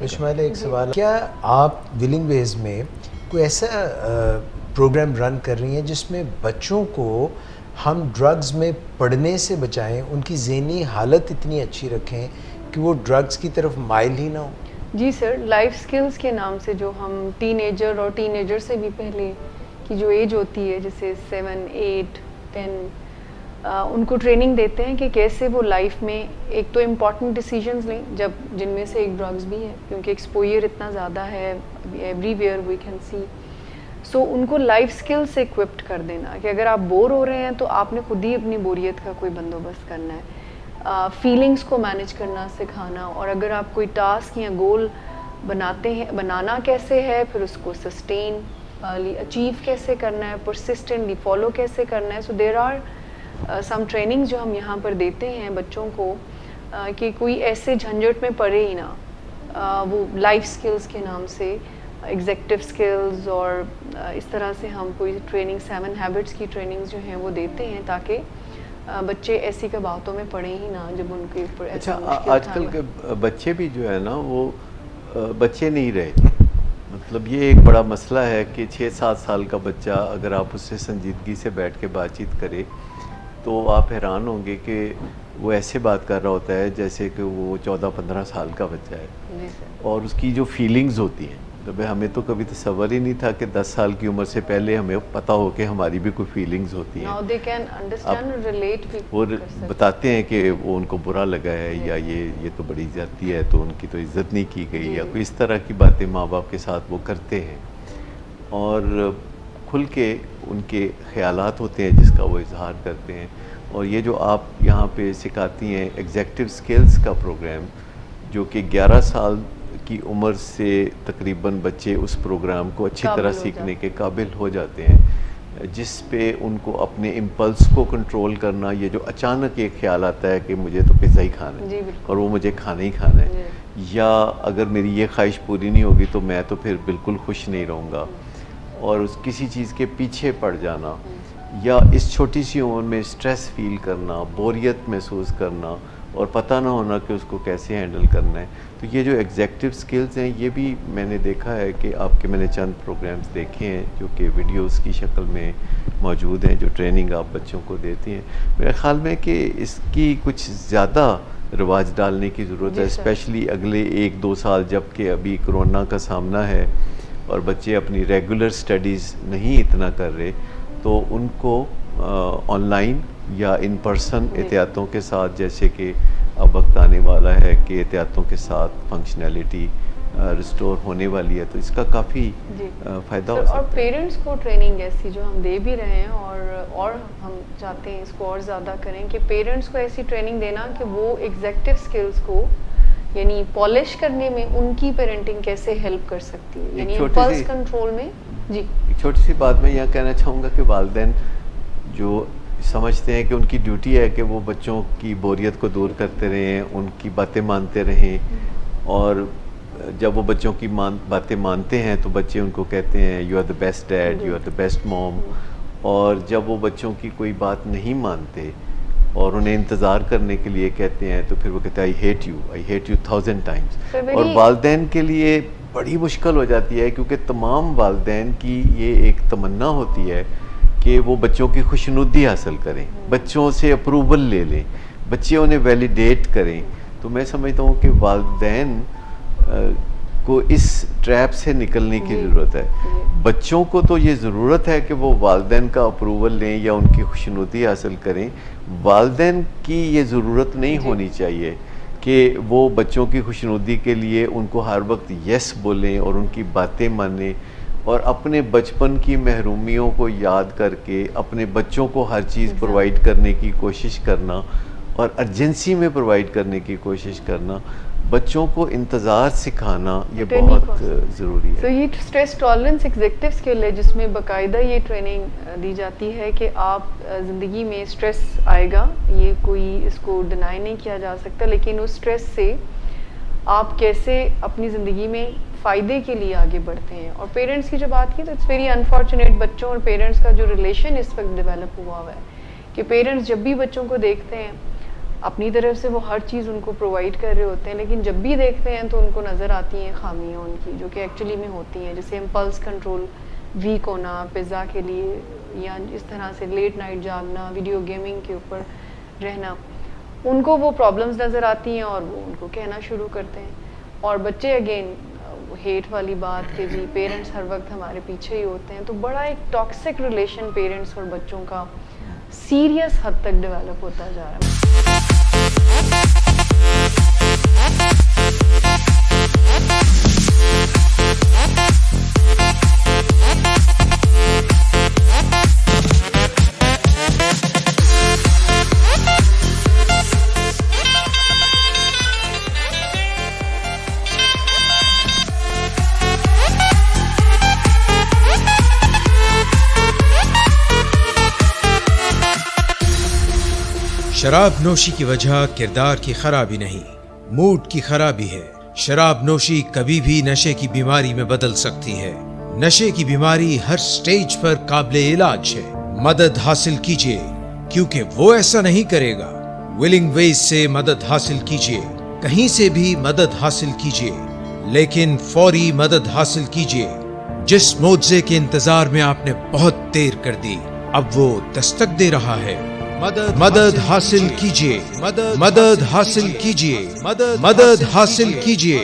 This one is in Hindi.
शुमाइला एक सवाल, क्या आप विलिंग वेज में कोई ऐसा प्रोग्राम रन कर रही हैं जिसमें बच्चों को हम ड्रग्स में पढ़ने से बचाएं, उनकी ज़हनी हालत इतनी अच्छी रखें कि वो ड्रग्स की तरफ माइल ही ना हो? जी सर, लाइफ स्किल्स के नाम से जो हम टीनेजर और टीनेजर से भी पहले की जो एज होती है, जैसे 7, 8, 10, उनको ट्रेनिंग देते हैं कि कैसे वो लाइफ में एक तो इम्पॉर्टेंट डिसीजंस लें, जब जिनमें से एक ड्रग्स भी है, क्योंकि एक्सपोजर इतना ज़्यादा है एवरीवेयर वी कैन सी। सो उनको लाइफ स्किल्स से इक्विप्ड कर देना कि अगर आप बोर हो रहे हैं तो आपने खुद ही अपनी बोरियत का कोई बंदोबस्त करना है, फीलिंग्स को मैनेज करना सिखाना, और अगर आप कोई टास्क या गोल बनाते हैं, बनाना कैसे है, फिर उसको सस्टेन अचीव कैसे करना है, परसिस्टेंटली फॉलो कैसे करना है। So there are some training जो हम यहाँ पर देते हैं बच्चों को कि कोई ऐसे झंझट में पड़े ही ना, वो लाइफ स्किल्स के नाम से एग्जेक्टिव स्किल्स, और इस तरह से हम कोई ट्रेनिंग 7 हैबिट्स की ट्रेनिंग्स जो हैं वो देते हैं ताकि बच्चे ऐसी कबातों में पड़े ही ना जब उनके ऊपर। अच्छा, आजकल के बच्चे भी जो है ना वो बच्चे नहीं रहे। मतलब ये एक बड़ा मसला है कि 6-7 साल का बच्चा अगर आप उससे संजीदगी से बैठ के बातचीत करें तो आप हैरान होंगे कि वो ऐसे बात कर रहा होता है जैसे कि वो 14-15 साल का बच्चा है, और उसकी जो फीलिंग्स होती हैं, तो हमें तो कभी तसव्वुर ही नहीं था कि 10 साल की उम्र से पहले हमें पता हो कि हमारी भी कोई फीलिंग्स होती हैं। वो बताते हैं कि वो उनको बुरा लगा है या ये तो बड़ी ज्यादती है तो उनकी तो इज़्ज़त नहीं की गई, या कोई इस तरह की बातें माँ बाप के साथ वो करते हैं, और खुल के उनके ख़यालात होते हैं जिसका वो इजहार करते हैं। और ये जो आप यहाँ पे सिखाती हैं एग्जेक्टिव स्किल्स का प्रोग्राम, जो कि 11 साल की उम्र से तकरीबन बच्चे उस प्रोग्राम को अच्छी तरह सीखने के काबिल हो जाते हैं, जिस पे उनको अपने इम्पल्स को कंट्रोल करना, ये जो अचानक एक ख्याल आता है कि मुझे तो पिज़्ज़ा ही खाना है और वो मुझे खाना ही खाना है, या अगर मेरी ये ख्वाहिश पूरी नहीं होगी तो मैं तो फिर बिल्कुल खुश नहीं रहूँगा, और उस किसी चीज़ के पीछे पड़ जाना, या इस छोटी सी उम्र में स्ट्रेस फील करना, बोरियत महसूस करना और पता ना होना कि उसको कैसे हैंडल करना है। तो ये जो एग्जेक्टिव स्किल्स हैं ये भी मैंने देखा है कि मैंने चंद प्रोग्राम्स देखे हैं जो कि वीडियोस की शक्ल में मौजूद हैं, जो ट्रेनिंग आप बच्चों को देती हैं। मेरे ख़्याल में कि इसकी कुछ ज़्यादा रिवाज डालने की ज़रूरत है, स्पेशली अगले 1-2 साल, जबकि अभी कोरोना का सामना है और बच्चे अपनी रेगुलर स्टडीज़ नहीं इतना कर रहे, तो उनको ऑनलाइन या इन पर्सन एहतियातों के साथ, जैसे कि अब वक्त आने वाला है कि एहतियातों के साथ फंक्शनैलिटी रिस्टोर होने वाली है, तो इसका काफ़ी फ़ायदा हो सकता है। और पेरेंट्स को ट्रेनिंग ऐसी जो हम दे भी रहे हैं, और हम चाहते हैं इसको और ज़्यादा करें कि पेरेंट्स को ऐसी ट्रेनिंग देना कि वो एग्जेक्टिव स्किल्स को यानी पॉलिश करने में उनकी पेरेंटिंग कैसे हेल्प कर सकती है, यानी इम्पल्स कंट्रोल में। जी, एक छोटी सी बात मैं यहाँ कहना चाहूँगा कि वालिदैन जो समझते हैं कि उनकी ड्यूटी है कि वो बच्चों की बोरियत को दूर करते रहें, उनकी बातें मानते रहें, और जब वो बच्चों की बातें मानते हैं तो बच्चे उनको कहते हैं you are the best dad, you are the best mom, और जब वो बच्चों की कोई बात नहीं मानते और उन्हें इंतज़ार करने के लिए कहते हैं तो फिर वो कहते हैं आई हेट यू 1000 टाइम्स। और वालिदैन के लिए बड़ी मुश्किल हो जाती है, क्योंकि तमाम वालिदैन की ये एक तमन्ना होती है कि वो बच्चों की खुशनुदी हासिल करें, बच्चों से अप्रूवल ले लें, बच्चे उन्हें वैलिडेट करें। तो मैं समझता हूँ कि वालिदैन को इस ट्रैप से निकलने की ज़रूरत है। बच्चों को तो ये ज़रूरत है कि वो वालिदैन का अप्रूवल लें या उनकी खुशनुदी हासिल करें। वालिदैन की ये ज़रूरत नहीं होनी चाहिए कि वो बच्चों की खुशनुदी के लिए उनको हर वक्त यस बोलें और उनकी बातें मानें, और अपने बचपन की महरूमियों को याद करके अपने बच्चों को हर चीज़ प्रोवाइड करने की कोशिश करना और अर्जेंसी में प्रोवाइड करने की कोशिश करना, बच्चों को इंतज़ार सिखाना, ये बहुत ज़रूरी है। तो ये स्ट्रेस टॉलरेंस एग्जेक्टिव स्किल है जिसमें बाकायदा ये ट्रेनिंग दी जाती है कि आप ज़िंदगी में स्ट्रेस आएगा, ये कोई इसको डिनाई नहीं किया जा सकता, लेकिन उस स्ट्रेस से आप कैसे अपनी ज़िंदगी में फ़ायदे के लिए आगे बढ़ते हैं। और पेरेंट्स की जो बात की तो इट्स वेरी अनफॉर्चुनेट, बच्चों और पेरेंट्स का जो रिलेशन इस वक्त डेवलप हुआ है कि पेरेंट्स जब भी बच्चों को देखते हैं अपनी तरफ से वो हर चीज़ उनको प्रोवाइड कर रहे होते हैं, लेकिन जब भी देखते हैं तो उनको नज़र आती हैं खामियां उनकी, जो कि एक्चुअली में होती हैं, जैसे इम्पल्स कंट्रोल वीक होना पिज़्ज़ा के लिए, या इस तरह से लेट नाइट जागना, वीडियो गेमिंग के ऊपर रहना, उनको वो प्रॉब्लम्स नज़र आती हैं और वो उनको कहना शुरू करते हैं। और बच्चे अगेन हेट वाली बात कि जी पेरेंट्स हर वक्त हमारे पीछे ही होते हैं, तो बड़ा एक टॉक्सिक रिलेशन पेरेंट्स और बच्चों का सीरियस हद तक डेवलप होता जा रहा है। शराब नोशी की वजह किरदार की खराबी नहीं, मूड की खराबी है। शराब नोशी कभी भी नशे की बीमारी में बदल सकती है। नशे की बीमारी हर स्टेज पर काबिले इलाज है। मदद हासिल कीजिए, क्योंकि वो ऐसा नहीं करेगा। विलिंग वेज से मदद हासिल कीजिए, कहीं से भी मदद हासिल कीजिए, लेकिन फौरी मदद हासिल कीजिए। जिस मुआवजे के इंतजार में आपने बहुत देर कर दी, अब वो दस्तक दे रहा है। मदद हासिल कीजिए, मदद हासिल कीजिए, मदद हासिल कीजिए।